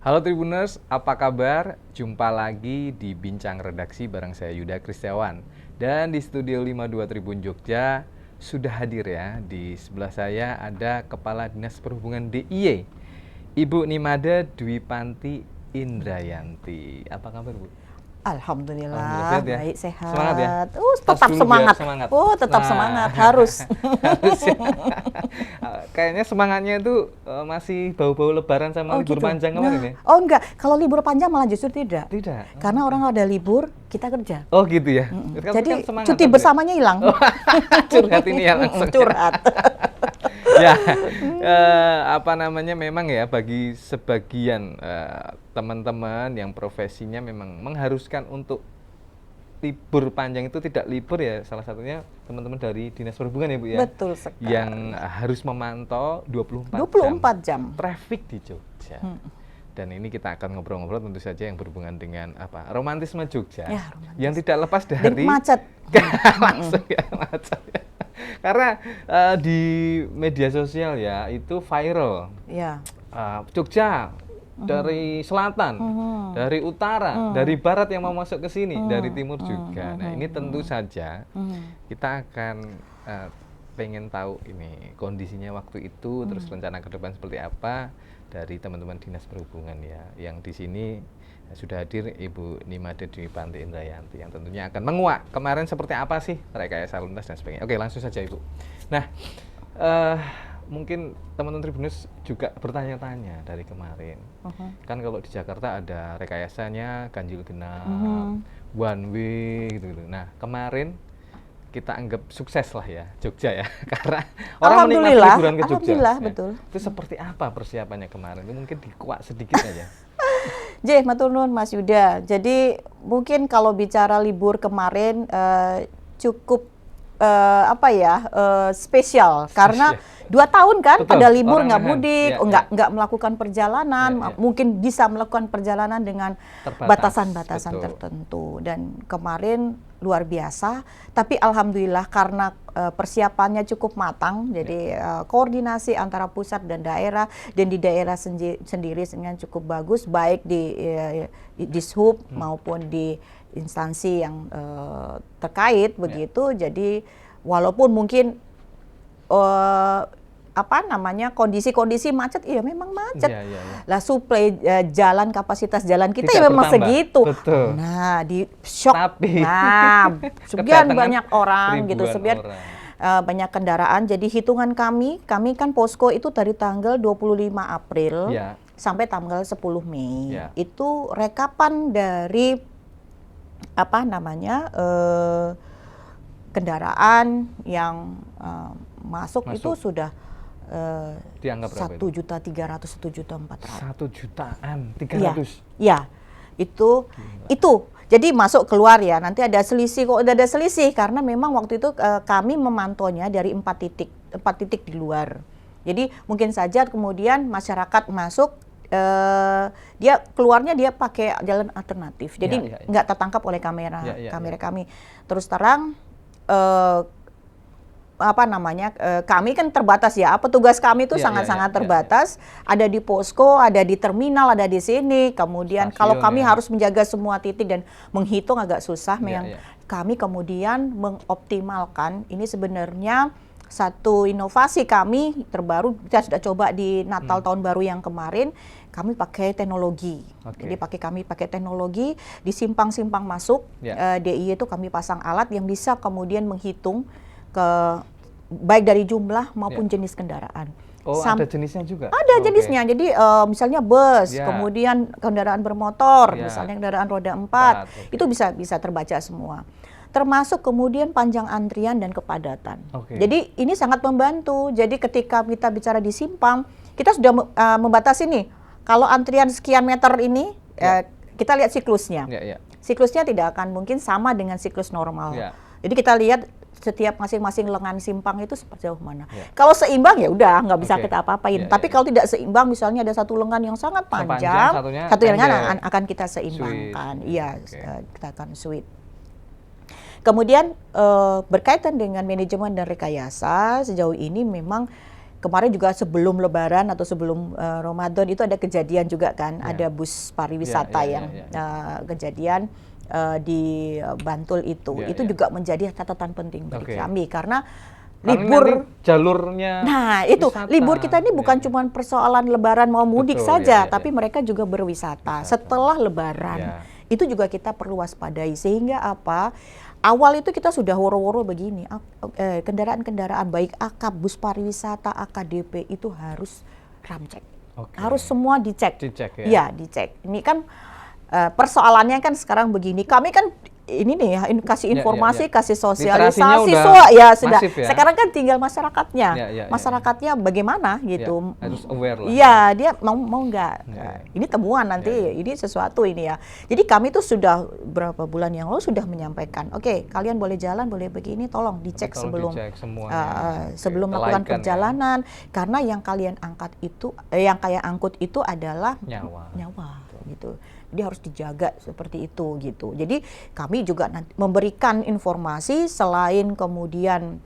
Halo Tribuners, apa kabar? Jumpa lagi di Bincang Redaksi bareng saya Yuda Kristiawan. Dan di Studio 52 Tribun Jogja sudah hadir ya. Di sebelah saya ada Kepala Dinas Perhubungan DIY, Ibu Nimade Dwi Panti Indrayanti. Apa kabar, Bu? Alhamdulillah, sehat ya? baik, sehat. Semangat ya? Tetap semangat. Semangat. Tetap semangat, harus. Harus ya. Kayaknya semangatnya itu masih bau-bau lebaran sama libur gitu. panjang kemarin ya? Oh enggak, kalau libur panjang malah justru tidak. Tidak. Karena orang ada libur, kita kerja. Oh gitu ya? Jadi kan cuti bersamanya hilang. Curhat ini ya langsung. Curhat. Ya, memang ya bagi sebagian teman-teman yang profesinya memang mengharuskan untuk libur panjang itu tidak libur ya, salah satunya teman-teman dari Dinas Perhubungan ya Bu ya. Betul sekali. Yang harus memantau 24 jam traffic di Jogja. Dan ini kita akan ngobrol-ngobrol tentu saja yang berhubungan dengan romantisme Jogja. Ya, romantis. Yang tidak lepas dari macet. Langsung ya, macet ya. Karena di media sosial ya itu viral. Ya. Jogja dari selatan, dari utara, dari barat yang mau masuk ke sini, dari timur juga. Nah, ini tentu saja kita akan pengen tahu ini kondisinya waktu itu, terus rencana ke depan seperti apa dari teman-teman Dinas Perhubungan ya. Yang di sini sudah hadir Ibu Nimade Dwi Panti Indrayanti yang tentunya akan menguak kemarin seperti apa sih rekayasa lalu lintas dan sebagainya. Oke, langsung saja Ibu. Nah, mungkin teman-teman Tribunus juga bertanya-tanya dari kemarin. Kan kalau di Jakarta ada rekayasanya ganjil genap, one way gitu-gitu. Nah, kemarin kita anggap sukses lah ya Jogja ya, karena orang menikmati liburan ke Jogja. Alhamdulillah, ya. betul. Itu seperti apa persiapannya kemarin? Itu mungkin dikuak sedikit aja. Matur nuwun Mas Yuda. Jadi mungkin kalau bicara libur kemarin cukup spesial karena 2 tahun kan. Betul, pada libur nggak mudik, nggak melakukan perjalanan, mungkin bisa melakukan perjalanan dengan batasan-batasan tertentu. Dan kemarin luar biasa, tapi alhamdulillah karena persiapannya cukup matang, jadi koordinasi antara pusat dan daerah, dan di daerah sendiri dengan cukup bagus, baik di Dishub maupun di instansi yang terkait begitu. Jadi walaupun mungkin kondisi-kondisi macet, iya memang macet. Lah suplai jalan, kapasitas jalan kita ya memang segitu. Betul. Nah, di shock. Sekian banyak orang gitu, banyak kendaraan. Jadi hitungan kami kan posko itu dari tanggal 25 April sampai tanggal 10 Mei. Itu rekapan dari kendaraan yang masuk itu sudah dianggap 1.300.000, 1.400.000. 1 jutaan 300. Ya, itu. Jadi masuk keluar ya. Nanti ada selisih, kok udah ada selisih karena memang waktu itu kami memantaunya dari 4 titik di luar. Jadi mungkin saja kemudian masyarakat masuk, dia keluarnya dia pakai jalan alternatif. Jadi nggak tertangkap oleh kamera kami. Terus terang kami kan terbatas ya. Petugas kami itu sangat-sangat terbatas. Ada di posko, ada di terminal, ada di sini. Kemudian stasiun, kalau kami harus menjaga semua titik dan menghitung agak susah. Kami kemudian mengoptimalkan, ini sebenarnya satu inovasi kami terbaru, kita sudah coba di Natal tahun baru yang kemarin. Kami pakai teknologi. Jadi kami pakai teknologi di simpang-simpang masuk DIY itu kami pasang alat yang bisa kemudian menghitung baik dari jumlah maupun jenis kendaraan. Ada jenisnya juga? Ada jenisnya. Jadi misalnya bus, kemudian kendaraan bermotor, misalnya kendaraan roda 4, itu bisa terbaca semua. Termasuk kemudian panjang antrian dan kepadatan. Jadi ini sangat membantu. Jadi ketika kita bicara di simpang, kita sudah membatasi nih. Kalau antrian sekian meter ini, kita lihat siklusnya. Siklusnya tidak akan mungkin sama dengan siklus normal. Jadi kita lihat setiap masing-masing lengan simpang itu sejauh mana. Kalau seimbang ya udah nggak bisa kita apa-apain. Tapi kalau tidak seimbang, misalnya ada satu lengan yang sangat panjang, satu lengan akan kita seimbangkan. Kita akan sweep. Kemudian berkaitan dengan manajemen dan rekayasa, sejauh ini memang kemarin juga sebelum Lebaran atau sebelum Ramadan itu ada kejadian juga kan, ada bus pariwisata yang kejadian di Bantul itu juga menjadi catatan penting bagi kami karena libur jalurnya. Nah, itu wisata. Libur kita ini bukan cuma persoalan Lebaran mau mudik saja, tapi mereka juga berwisata setelah Lebaran. Itu juga kita perlu waspadai sehingga apa? Awal itu kita sudah woro-woro begini, kendaraan-kendaraan baik akap, bus pariwisata, AKDP itu harus ramcek, harus semua dicek. Iya, dicek. Ini kan persoalannya kan sekarang begini, kami kan ini nih ya, kasih informasi, kasih sosialisasi, ya sudah. Ya. Sekarang kan tinggal masyarakatnya, masyarakatnya bagaimana gitu. Harus aware lah. Iya, dia mau nggak. Ini temuan nanti, ini sesuatu ini ya. Jadi kami tuh sudah berapa bulan yang lalu sudah menyampaikan, oke, kalian boleh jalan, boleh begini, tolong dicek sebelum sebelum melakukan perjalanan, karena yang kalian angkat itu, yang kayak angkut itu adalah nyawa gitu. Dia harus dijaga seperti itu gitu. Jadi kami juga nanti memberikan informasi selain kemudian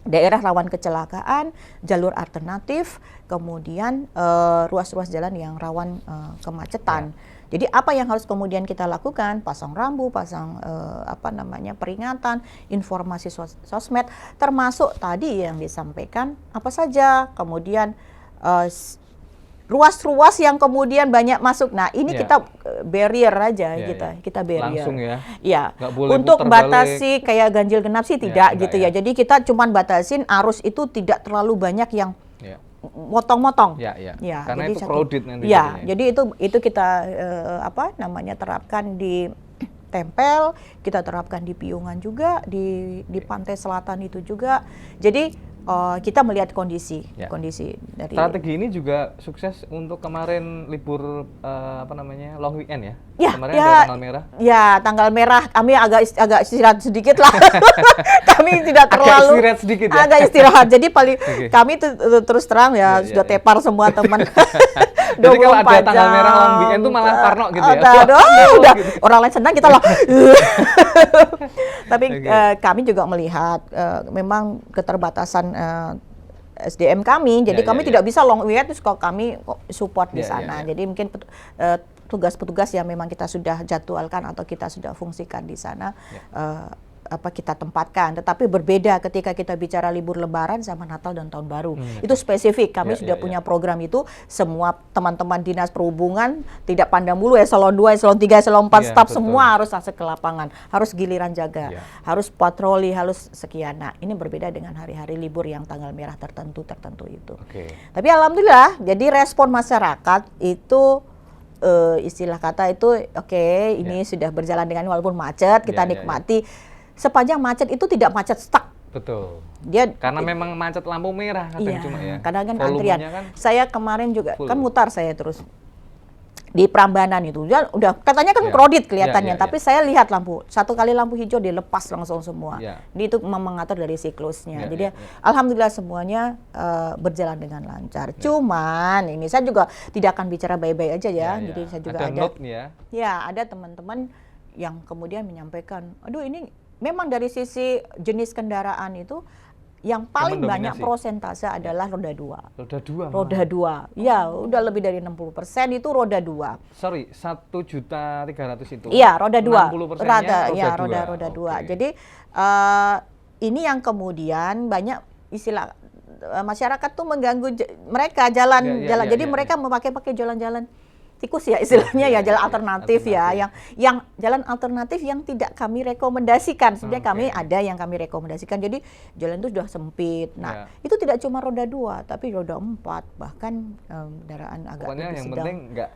daerah rawan kecelakaan, jalur alternatif, kemudian ruas-ruas jalan yang rawan kemacetan. Jadi apa yang harus kemudian kita lakukan? Pasang rambu, pasang peringatan, informasi sosmed, termasuk tadi yang disampaikan apa saja. Kemudian ruas-ruas yang kemudian banyak masuk. Nah, ini kita barrier aja kita barrier. Langsung ya. Ya. Untuk batasi kayak ganjil genap sih tidak gitu ya. Jadi kita cuman batasin arus itu tidak terlalu banyak yang motong-motong. Karena itu crowded nanti. Jadi itu kita terapkan di Tempel, kita terapkan di Piungan juga, di pantai selatan itu juga. Jadi kita melihat kondisi dari strategi ini juga sukses untuk kemarin libur long weekend ya. Kemarin ada tanggal merah. Ya, tanggal merah kami agak istirahat sedikit lah. Kami tidak terlalu istirahat sedikit ya. Agak istirahat. Jadi paling kami terus terang sudah tepar semua teman. Jadi kalau ada tanggal merah long weekend tuh malah parno gitu ya. Udah orang lain senang kita lah. Tapi kami juga melihat memang keterbatasan SDM kami, jadi kami tidak bisa long weekend, terus kalau kami support di sana. Jadi mungkin petugas-petugas yang memang kita sudah jadwalkan atau kita sudah fungsikan di sana, kita tempatkan. Tetapi berbeda ketika kita bicara libur Lebaran sama Natal dan Tahun Baru. Itu spesifik. Kami sudah punya program itu. Semua teman-teman dinas perhubungan tidak pandang bulu eselon 2, eselon 3, eselon 4 staf semua harus masuk ke lapangan, harus giliran jaga, harus patroli, harus sekian. Nah, ini berbeda dengan hari-hari libur yang tanggal merah tertentu itu. Tapi alhamdulillah, jadi respon masyarakat itu istilah kata itu ini sudah berjalan dengan walaupun macet, kita nikmati. Sepanjang macet itu tidak macet stuck. Betul. Dia karena memang macet lampu merah kadang cuma ya. Kadang kan antrian. Saya kemarin juga kan mutar saya terus di Prambanan itu. Udah katanya kan crowded kelihatannya, tapi saya lihat satu kali lampu hijau dilepas langsung semua. Ini itu mengatur dari siklusnya. Jadi alhamdulillah semuanya berjalan dengan lancar. Cuman ini saya juga tidak akan bicara bye-bye aja ya. Jadi saya juga ada teman-teman yang kemudian menyampaikan, aduh ini memang dari sisi jenis kendaraan itu yang paling banyak prosentase adalah roda 2. Roda 2. Ya, udah lebih dari 60% itu roda 2. Sorry, 1.300.000 itu. Iya, roda 2. 60%-nya roda 2. Jadi ini yang kemudian banyak istilah masyarakat tuh mengganggu mereka jalan. Jadi mereka memakai jalan-jalan tikus ya istilahnya jalan alternatif yang jalan alternatif yang tidak kami rekomendasikan. Sebenarnya kami ada yang kami rekomendasikan. Jadi jalan itu sudah sempit. Nah, itu tidak cuma roda 2 tapi roda 4 bahkan kendaraan agak pokoknya yang sedang. Penting enggak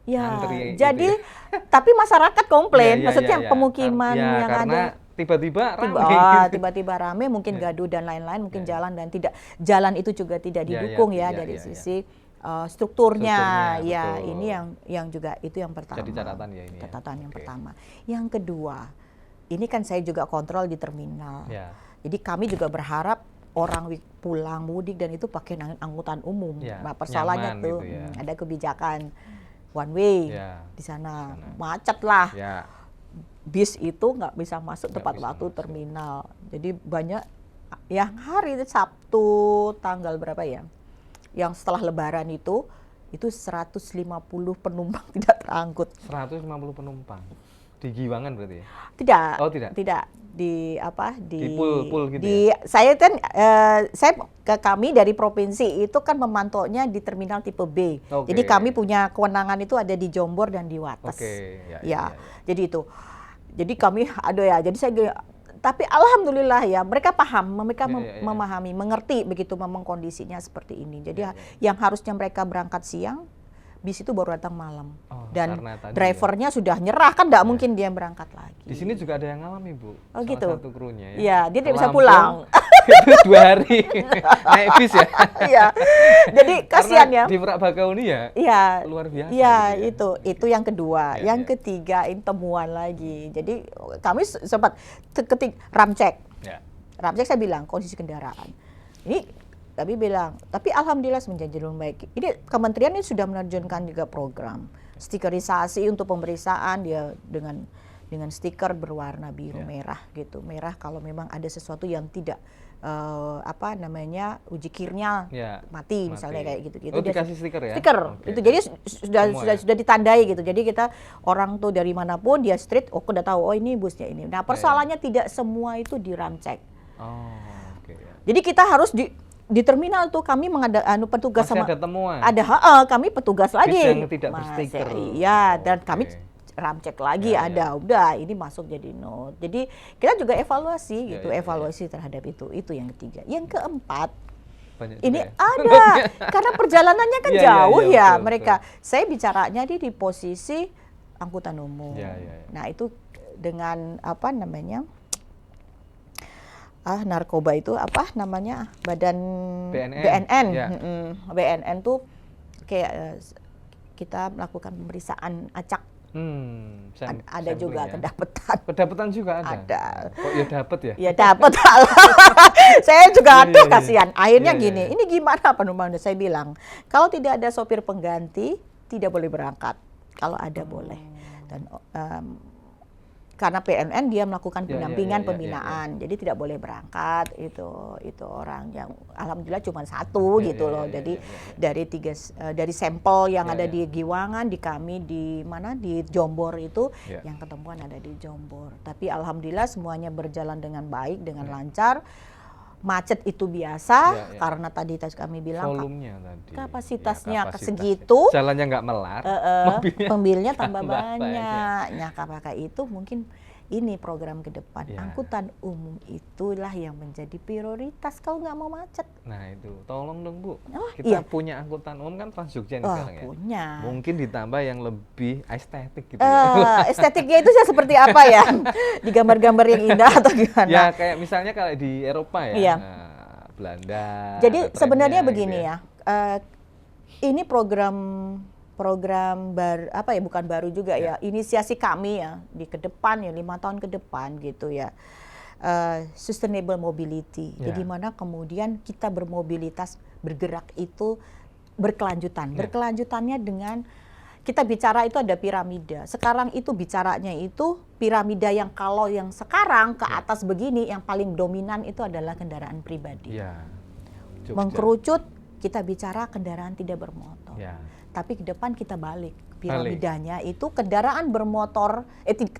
antri. Jadi tapi masyarakat komplain, maksudnya pemukiman yang ada tiba-tiba rame mungkin gaduh dan lain-lain, mungkin jalan dan jalan itu juga tidak didukung dari sisi strukturnya ini yang juga itu yang pertama. Jadi catatan ini. Catatan yang pertama. Yang kedua, ini kan saya juga kontrol di terminal. Jadi kami juga berharap orang pulang mudik dan itu pakai angkutan umum. Nah, persoalannya tuh gitu ada kebijakan one way di sana. Macet lah. Bis itu nggak bisa masuk tepat waktu terminal. Jadi banyak yang hari Sabtu tanggal berapa ya? Yang setelah Lebaran itu 150 penumpang tidak terangkut. 150 penumpang. Di Giwangan berarti ya? Tidak. Oh, tidak. Tidak di apa di pool gitu ya? Saya kan kami dari provinsi itu kan memantaunya di terminal tipe B. Okay. Jadi kami punya kewenangan itu ada di Jombor dan di Wates. Ya. Jadi itu. Jadi kami jadi saya tapi alhamdulillah ya mereka paham, mereka memahami, mengerti begitu memang kondisinya seperti ini. Jadi yang harusnya mereka berangkat siang bis itu baru datang malam. Dan drivernya sudah nyerah, kan nggak mungkin dia berangkat lagi. Di sini juga ada yang ngalami, Bu. Oh gitu. Salah satu krunya ya. Iya, dia tidak bisa pulang. Itu 2 hari naik bis ya. Iya. Jadi kasihan ya. Di Merak Bakauni ya. Iya. Luar biasa. Iya, gitu ya. Itu yang kedua. Yang ketiga ini temuan lagi. Jadi kami sempat ketik ramcek. Ramcek saya bilang kondisi kendaraan. Ini kami bilang, tapi alhamdulillah menjadi lebih baik. Ini kementerian ini sudah menerjunkan juga program stikerisasi untuk pemeriksaan dia dengan stiker berwarna biru merah gitu. Merah kalau memang ada sesuatu yang tidak uji kirnya mati misalnya kayak gitu. Oh, dikasih stiker ya? Stiker. Itu jadi sudah ditandai gitu. Jadi kita orang tuh dari manapun dia street udah tahu oh ini busnya ini. Nah, persoalannya tidak semua itu di ramcek. Jadi kita harus di terminal tuh kami petugas masih ada temuan. Kami petugas lagi. Bis yang tidak berstiker. Iya, dan kami ramcek lagi udah ini masuk jadi note. Jadi kita juga evaluasi evaluasi terhadap itu yang ketiga. Yang keempat ini ada karena perjalanannya kan jauh betul, mereka. Betul. Saya bicaranya di posisi angkutan umum. Nah, itu dengan narkoba itu badan BNN. BNN tuh kayak kita melakukan pemeriksaan acak. Ada juga kedapatan juga ada. Kok ya dapat ya? Ya dapat. Saya juga kasihan. Akhirnya gini, ini gimana penumpang? Saya bilang kalau tidak ada sopir pengganti tidak boleh berangkat. Kalau ada boleh. Dan karena PNN dia melakukan pendampingan pembinaan, jadi tidak boleh berangkat itu orang yang alhamdulillah cuma satu loh. Jadi dari sampel yang ada di Giwangan, di kami di Jombor itu yang ketemuan ada di Jombor. Tapi alhamdulillah semuanya berjalan dengan baik, dengan lancar. Macet itu biasa karena tadi kami bilang volumenya tadi kapasitasnya segitu, jalannya nggak melar, mobilnya tambah banyak. Nah, apakah itu mungkin ini program ke depan angkutan umum itulah yang menjadi prioritas kalau nggak mau macet. Nah itu tolong dong Bu, kita punya angkutan umum kan Trans Jogja nih sekarang ya. Punya. Mungkin ditambah yang lebih estetik gitu. Estetiknya itu seperti apa ya? Di gambar-gambar yang indah atau gimana? Ya kayak misalnya kalau di Eropa ya, Belanda. Jadi sebenarnya begini ya, ini program bukan baru juga ya, inisiasi kami ya di ke depan 5 tahun ke depan gitu ya, sustainable mobility. Jadi mana kemudian kita bermobilitas bergerak itu berkelanjutan. Berkelanjutannya dengan kita bicara itu ada piramida. Sekarang itu bicaranya itu piramida yang kalau yang sekarang ke atas begini yang paling dominan itu adalah kendaraan pribadi. Mengkerucut kita bicara kendaraan tidak bermotor. Tapi ke depan kita balik piramidanya itu kendaraan bermotor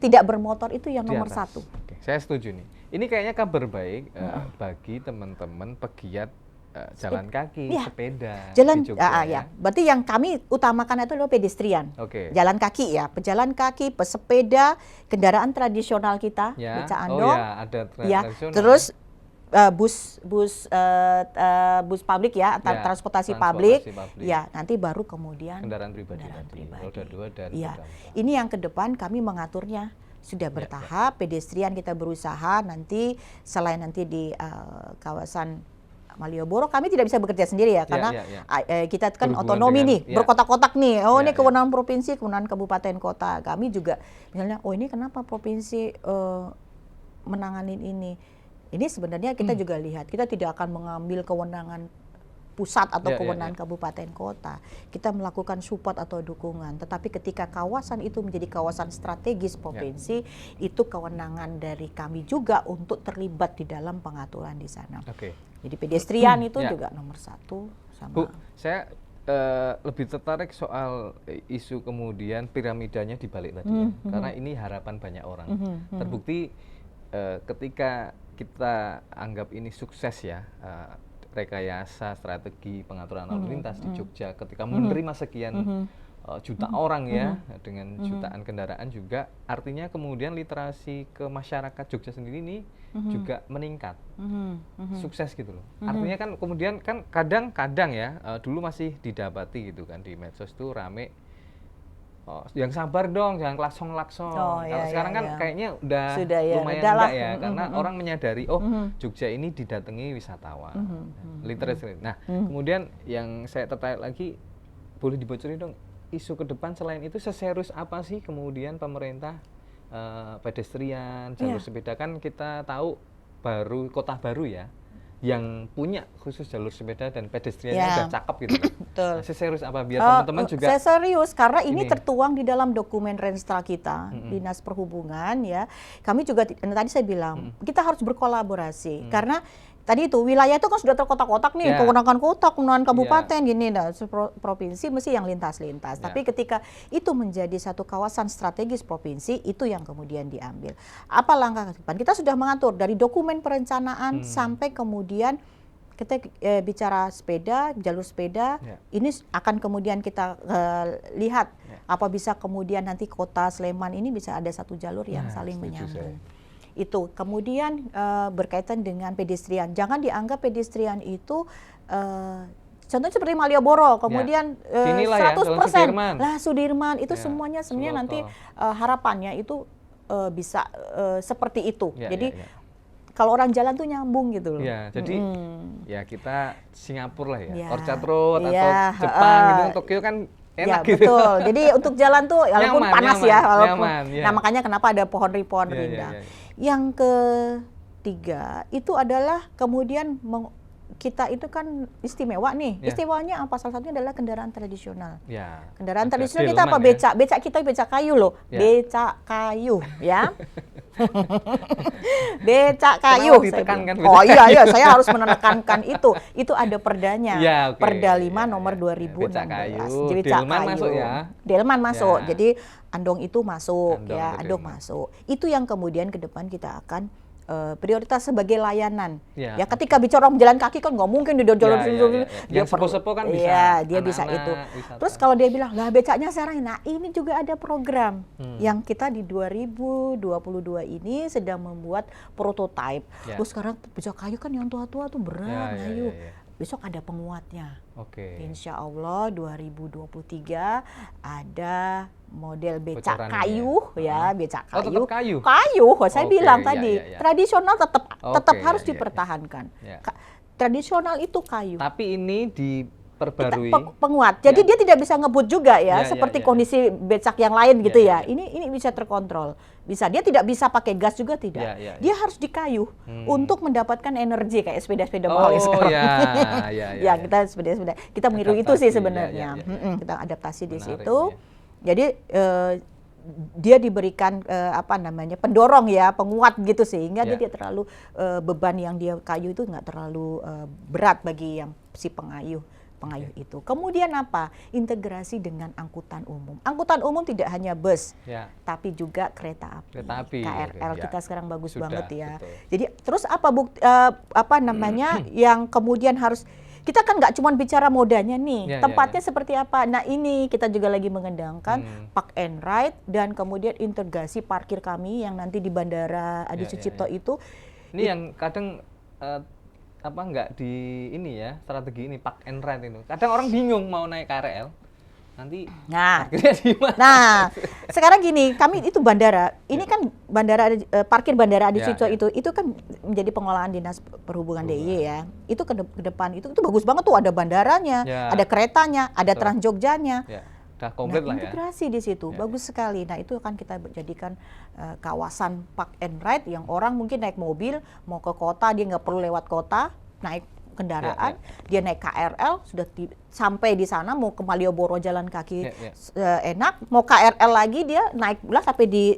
tidak bermotor itu yang nomor 1. Saya setuju nih. Ini kayaknya kabar baik bagi teman-teman pegiat jalan kaki, sepeda jalan di Jogja, Berarti yang kami utamakan itu adalah pedestrian. Jalan kaki ya, pejalan kaki, pesepeda, kendaraan tradisional kita, beca andong. Ada tradisional. Terus bus publik ya, transportasi publik. Ya, nanti baru kemudian kendaraan pribadi. Roda 2 dan roda 4. Ini yang ke depan kami mengaturnya sudah bertahap. Pedestrian kita berusaha nanti selain nanti di kawasan Malioboro kami tidak bisa bekerja sendiri ya karena kita kan otonomi nih, berkotak-kotak nih. Ini kewenangan provinsi, kewenangan kabupaten kota. Kami juga misalnya ini kenapa provinsi menanganin ini? Ini sebenarnya kita juga lihat, kita tidak akan mengambil kewenangan pusat atau kewenangan kabupaten kota. Kita melakukan support atau dukungan. Tetapi ketika kawasan itu menjadi kawasan strategis provinsi, itu kewenangan dari kami juga untuk terlibat di dalam pengaturan di sana. Jadi pedestrian itu juga nomor 1 sama. Bu, saya lebih tertarik soal isu kemudian piramidanya dibalik tadi, karena ini harapan banyak orang. Terbukti ketika kita anggap ini sukses ya, rekayasa strategi pengaturan lalu lintas di Jogja, ketika menerima sekian juta orang ya, dengan jutaan kendaraan juga, artinya kemudian literasi ke masyarakat Jogja sendiri ini juga meningkat, sukses gitu loh. Artinya kan kemudian kan kadang-kadang ya, dulu masih didapati gitu kan di medsos tuh rame, yang sabar dong, jangan klakson-klakson. Kalau sekarang kan kayaknya udah lumayan enggak ya, karena orang menyadari Jogja ini didatangi wisatawan, literasi. Nah, kemudian yang saya tertarik lagi, boleh dibocorin dong isu ke depan selain itu seserius apa sih kemudian pemerintah pedestrian, jalur sepeda, kan kita tahu baru kota baru ya yang punya khusus jalur sepeda dan pedestriannya udah cakep gitu kan. Betul. Nah, serius apa biar teman-teman juga serius karena ini tertuang di dalam dokumen Renstra kita, Dinas Perhubungan ya. Kami juga tadi saya bilang kita harus berkolaborasi karena tadi itu wilayah itu kan sudah terkotak-kotak nih, kewenangan kota, kewenangan kabupaten gini, nah provinsi mesti yang lintas-lintas. Tapi ketika itu menjadi satu kawasan strategis provinsi, itu yang kemudian diambil. Apa langkah ke depan? Kita sudah mengatur dari dokumen perencanaan sampai kemudian kita bicara sepeda, jalur sepeda, ini akan kemudian kita lihat apa bisa kemudian nanti kota Sleman ini bisa ada satu jalur yang saling menyambung. Itu kemudian berkaitan dengan pedestrian. Jangan dianggap pedestrian itu contohnya seperti Malioboro, kemudian 100% lah Sudirman, itu semuanya sebenarnya nanti harapannya itu bisa seperti itu. Jadi kalau orang jalan tuh nyambung gitu loh. Ya, jadi ya kita Singapura lah ya, Orchard Road atau Jepang gitu, Tokyo kan enak gitu. Betul. Jadi untuk jalan tuh walaupun panas ya, walaupun nah makanya kenapa ada pohon rindang. Yang ketiga itu adalah kemudian kita itu kan istimewa nih. Istimewanya apa? Salah satunya adalah kendaraan tradisional. Kendaraan tradisional kita apa? Becak kita becak kayu loh. Becak kayu ya. Becak kayu. Iya, saya harus menekankan itu. Itu ada perdanya. Perda 5 nomor 2016. Jadi Delman masuk ya. Delman masuk. Jadi Andong itu masuk Andong masuk. Itu yang kemudian ke depan kita akan prioritas sebagai layanan. Ya ketika bicara orang jalan kaki kan nggak mungkin di jalan dia sepo-sepo kan bisa. Dia bisa itu. Wisata. Terus kalau dia bilang lah becaknya sekarang, nah ini juga ada program yang kita di 2022 ini sedang membuat prototipe. Terus sekarang becak kayu kan yang tua-tua tuh berat, kayu. Besok ada penguatnya. Insya Allah 2023 ada model becak kayu becak kayu. Saya bilang tadi tradisional tetap harus dipertahankan. Tradisional itu kayu. Tapi ini diperbarui. Penguat. Jadi dia tidak bisa ngebut juga seperti kondisi becak yang lain gitu ya. Ini bisa terkontrol. Bisa, dia tidak bisa pakai gas juga tidak. Dia harus di kayu untuk mendapatkan energi kayak sepeda-sepeda mahal sekarang. Kita sepeda-sepeda. Kita meniru itu sih sebenarnya. Kita adaptasi di situ. Jadi dia diberikan pendorong penguat gitu sehingga dia tidak terlalu beban yang dia kayu itu nggak terlalu berat bagi yang si pengayuh itu. Kemudian apa? Integrasi dengan angkutan umum. Angkutan umum tidak hanya bus, tapi juga kereta api. KRL kita sekarang bagus banget ya. Betul. Jadi terus yang kemudian harus kita kan nggak cuma bicara modanya nih, tempatnya seperti apa. Nah ini kita juga lagi mengendangkan park and ride dan kemudian integrasi parkir kami yang nanti di Bandara Adi Sucipto itu. Ini yang kadang nggak di ini ya, strategi ini park and ride itu. Kadang orang bingung mau naik KRL. Nanti parkirnya di mana? Nah, sekarang gini, kami itu bandara. Ini kan parkir Bandara Adi Sucipto itu kan menjadi pengelolaan Dinas Perhubungan DIY ya. Itu ke depan itu bagus banget tuh, ada bandaranya, ada keretanya, ada Trans Jogjanya. Udah komplit lah ya. Integrasi di situ bagus sekali. Nah, itu akan kita jadikan kawasan park and ride yang orang mungkin naik mobil mau ke kota, dia nggak perlu lewat kota, naik kendaraan, dia naik KRL, sudah sampai di sana, mau ke Malioboro jalan kaki enak, mau KRL lagi dia naik pula sampai di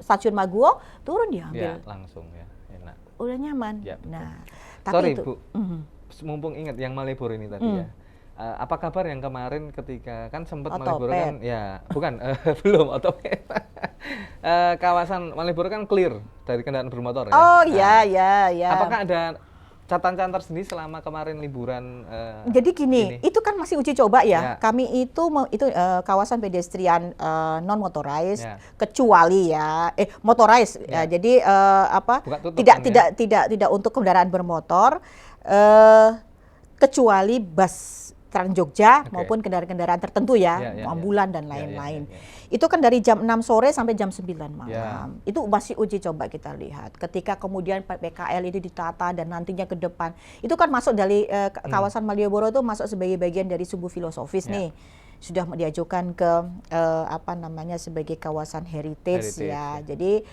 stasiun Maguwo, turun dia ambil. Langsung ya, enak. Udah nyaman. Nah, tapi sorry itu, Bu, mumpung ingat yang Malioboro ini tadi ya. Apa kabar yang kemarin ketika kan sempat Malioboro kan ya bukan belum otopet. Kawasan Malioboro kan clear dari kendaraan bermotor ya. Oh iya iya. Apakah ada catatan tersendiri selama kemarin liburan? Jadi gini, itu kan masih uji coba ya. Kami itu kawasan pedestrian non motorized kecuali ya motorized ya. Jadi tidak untuk kendaraan bermotor kecuali bus Trans Jogja maupun kendaraan-kendaraan tertentu ya, ambulan dan lain-lain. Itu kan dari jam 6 sore sampai jam 9 malam. Itu masih uji coba kita lihat. Ketika kemudian PKL ini ditata dan nantinya ke depan, itu kan masuk dari kawasan Malioboro itu masuk sebagai bagian dari sumbu filosofis nih. Sudah diajukan ke sebagai kawasan heritage ya. Jadi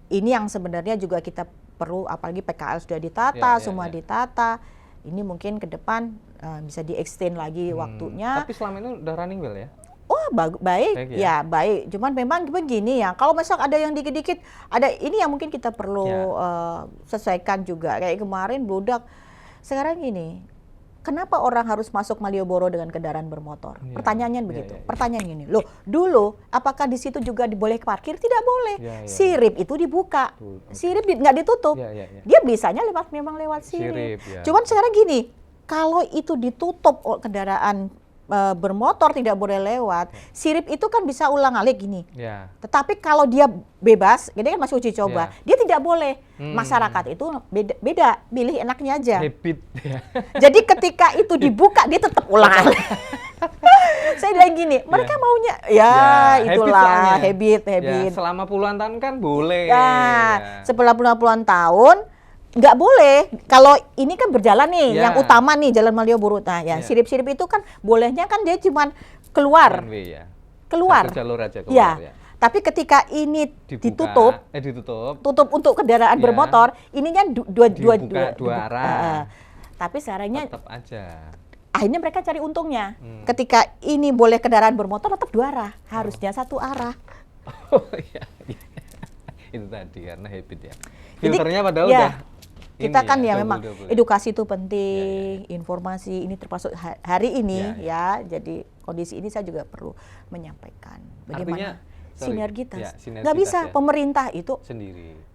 ini yang sebenarnya juga kita perlu, apalagi PKL sudah ditata, semua ditata. Ini mungkin ke depan bisa di-extend lagi waktunya. Tapi selama ini udah running well ya? Oh baik ya baik. Cuman memang begini ya, kalau misal ada yang dikit-dikit, ada ini yang mungkin kita perlu sesuaikan juga. Kayak kemarin bludak. Sekarang gini, kenapa orang harus masuk Malioboro dengan kendaraan bermotor? Pertanyaannya begitu. Pertanyaan gini, loh dulu apakah di situ juga boleh parkir? Tidak boleh. Sirip itu dibuka, sirip nggak ditutup. Dia bisanya memang lewat sirip. Cuman sekarang gini, kalau itu ditutup kendaraan bermotor tidak boleh lewat, sirip itu kan bisa ulang-alik gini. Tetapi kalau dia bebas, ini kan masih uji coba, dia tidak boleh. Masyarakat itu beda, pilih enaknya aja. Habit. Jadi ketika itu dibuka, dia tetap ulang-alik. Saya bilang gini, mereka maunya itulah habit. Selama puluhan tahun kan boleh. Setelah puluhan tahun nggak boleh. Kalau ini kan berjalan nih, yang utama nih Jalan Malioboro. Nah, sirip-sirip itu kan bolehnya kan dia cuman keluar. Keluar. Satu jalur aja keluar ya. Tapi ketika ini ditutup untuk kendaraan bermotor, ininya dua arah. Tapi sekarangnya tetap aja. Akhirnya mereka cari untungnya. Ketika ini boleh kendaraan bermotor tetap dua arah, harusnya satu arah. Oh iya. Itu tadi karena habit ya. Filternya padahal udah kita kan ya memang edukasi itu penting, informasi ini termasuk hari ini ya. Jadi kondisi ini saya juga perlu menyampaikan bagaimana sinergitas. Nggak bisa pemerintah itu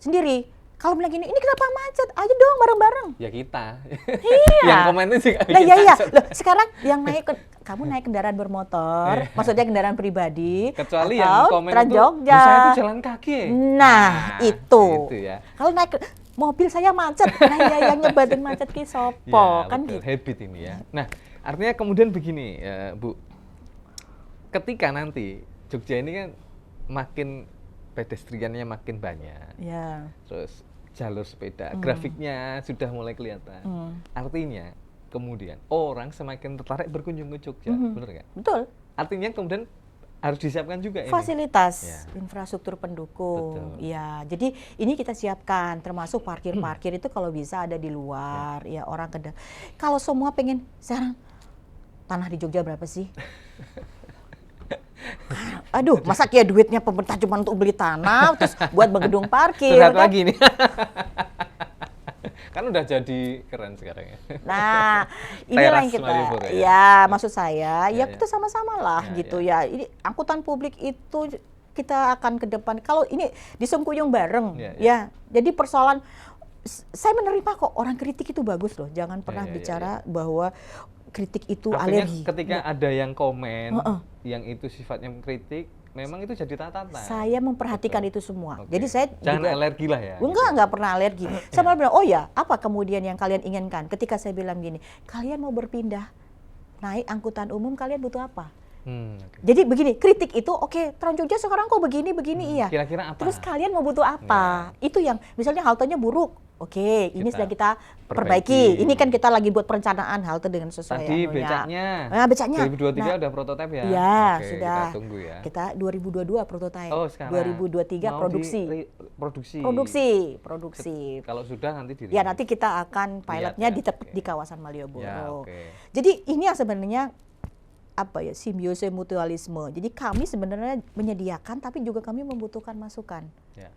sendiri. Kalau bilang gini, ini kenapa macet? Ayo dong bareng-bareng. Ya kita. Iya. Yang komennya juga kita. Iya. Loh, sekarang yang kamu naik kendaraan bermotor, maksudnya kendaraan pribadi, kecuali yang komen Trans Jogja. Saya itu jalan kaki. Nah, itu. Ya. Kalau naik mobil saya macet, yang nyebatin macet ki sopo, kan betul. gitu. Habit ini ya. Nah, artinya kemudian begini, Bu. Ketika nanti Jogja ini kan makin pedestriannya makin banyak. Terus jalur sepeda, grafiknya sudah mulai kelihatan. Artinya kemudian orang semakin tertarik berkunjung ke Jogja, benar nggak? Betul. Artinya kemudian harus disiapkan juga fasilitas infrastruktur pendukung. Ya, jadi ini kita siapkan, termasuk parkir-parkir itu kalau bisa ada di luar. Ya orang kalau semua pengen sekarang tanah di Jogja berapa sih? Aduh, masa kayak duitnya pemerintah cuma untuk beli tanah, terus buat gedung parkir. Curhat kan? Lagi nih. Kan udah jadi keren sekarang ya. Nah, inilah yang kita, maksud saya, kita sama-sama lah gitu ya. Ini angkutan publik itu kita akan ke depan. Kalau ini disengkuyung bareng, jadi persoalan, saya menerima kok orang kritik itu bagus loh. Jangan pernah bicara bahwa kritik itu artinya alergi. Ketika ada yang komen, yang itu sifatnya kritik, memang itu jadi catatan. Saya memperhatikan itu semua. Jadi saya jangan juga, alergi lah ya. Enggak pernah alergi. Saya malah bilang, oh ya, apa kemudian yang kalian inginkan? Ketika saya bilang gini, kalian mau berpindah naik angkutan umum, kalian butuh apa? Jadi begini, kritik itu Trans Jogja sekarang kok begini iya. Kira-kira apa? Terus kalian mau butuh apa? Itu yang misalnya haltenya buruk. Oke, ini sedang kita perbaiki. Ini kan kita lagi buat perencanaan halte dengan sesuai tadi becaknya. Nah, becaknya 2023 udah prototipe ya? Iya, oke, sudah. Kita tunggu ya. Kita 2022 prototipe. Oh, sekarang 2023 produksi. Produksi. Kalau sudah nanti ya nanti kita akan pilotnya di kawasan Malioboro. Ya, jadi ini yang sebenarnya apa ya, simbiose mutualisme. Jadi kami sebenarnya menyediakan tapi juga kami membutuhkan masukan. Ya.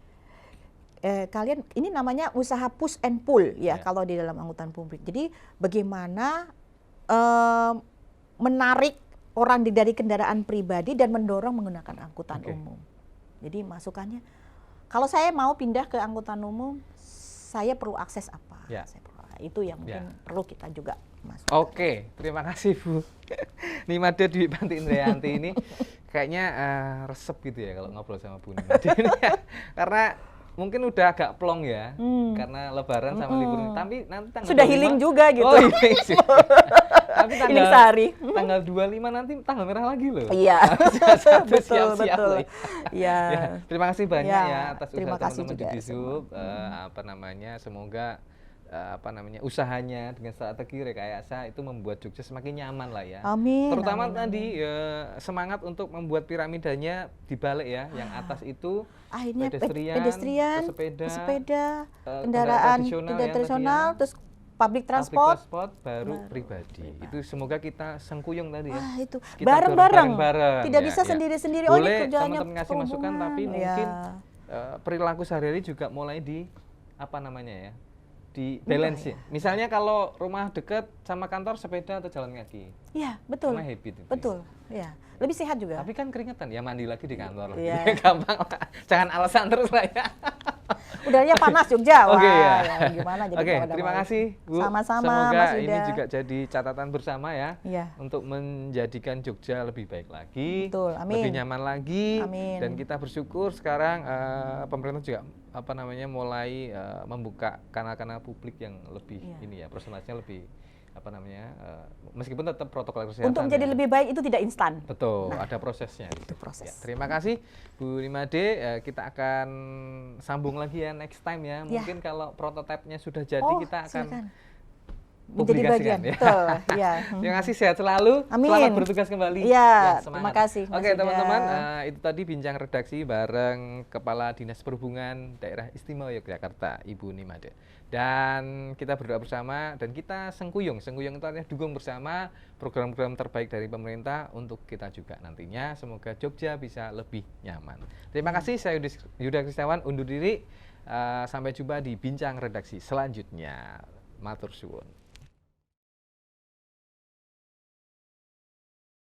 Kalian ini namanya usaha push and pull ya kalau di dalam angkutan publik. Jadi bagaimana menarik orang dari kendaraan pribadi dan mendorong menggunakan angkutan umum. Jadi masukannya, kalau saya mau pindah ke angkutan umum, saya perlu akses apa? Itu yang mungkin perlu kita juga masukkan. Oke, terima kasih Bu Nimade Dwi Panti Indrayanti ini kayaknya resep gitu ya kalau ngobrol sama Bu Nimade ini ya. Karena mungkin udah agak plong ya, karena Lebaran sama libur ini. Tapi nanti tanggal sudah 25, healing juga gitu. Oh healing sih. Tapi healing sehari. Tanggal 25 nanti tanggal merah lagi loh. Iya. Betul. Iya. Ya, terima kasih banyak ya atas usaha teman-teman di Disub. Semoga usahanya dengan strategi rekayasa itu membuat Jogja semakin nyaman lah ya. Amin. Terutama tadi semangat untuk membuat piramidanya dibalik ya, yang atas itu akhirnya pedestrian, pesepeda, kendaraan tradisional, terus public transport baru pribadi. Itu semoga kita sengkuyung tadi ya. Itu bareng-bareng. Tidak bisa sendiri-sendiri. Oh, ini kerjaannya teman-teman ngasih masukan, tapi mungkin perilaku sehari-hari juga mulai di di balance ya. Misalnya kalau rumah dekat sama kantor sepeda atau jalan kaki. Iya, betul. Sama habit itu. Betul. Ya. Lebih sehat juga. Tapi kan keringetan ya, mandi lagi di kantor. Iya. Gampang lah. Jangan alasan terus lah ya. Udaranya panas Jogja. Oke ya. Gimana jadi terima kasih Bu. Sama-sama. Semoga ini juga jadi catatan bersama ya. Iya. Untuk menjadikan Jogja lebih baik lagi. Betul. Amin. Lebih nyaman lagi. Amin. Dan kita bersyukur sekarang pemerintah juga mulai membuka kanal-kanal publik yang lebih presentasinya lebih meskipun tetap protokol kesehatan. Untuk menjadi lebih baik itu tidak instan. Betul, ada prosesnya. Itu proses. Ya, terima kasih Bu Nimade, kita akan sambung lagi ya next time ya. Mungkin kalau prototipenya sudah jadi kita akan menjadi bagian. Ya. Betul, ya. Terima kasih, sehat selalu. Amin. Selamat bertugas kembali. Ya, terima kasih. Oke, teman-teman, itu tadi bincang redaksi bareng Kepala Dinas Perhubungan Daerah Istimewa Yogyakarta, Ibu Nimade. Dan kita berdoa bersama dan kita sengkuyung itu artinya dukung bersama program-program terbaik dari pemerintah untuk kita juga nantinya. Semoga Jogja bisa lebih nyaman. Terima kasih, saya Yuda Kristiawan undur diri. Sampai jumpa di bincang redaksi selanjutnya. Matur suwun.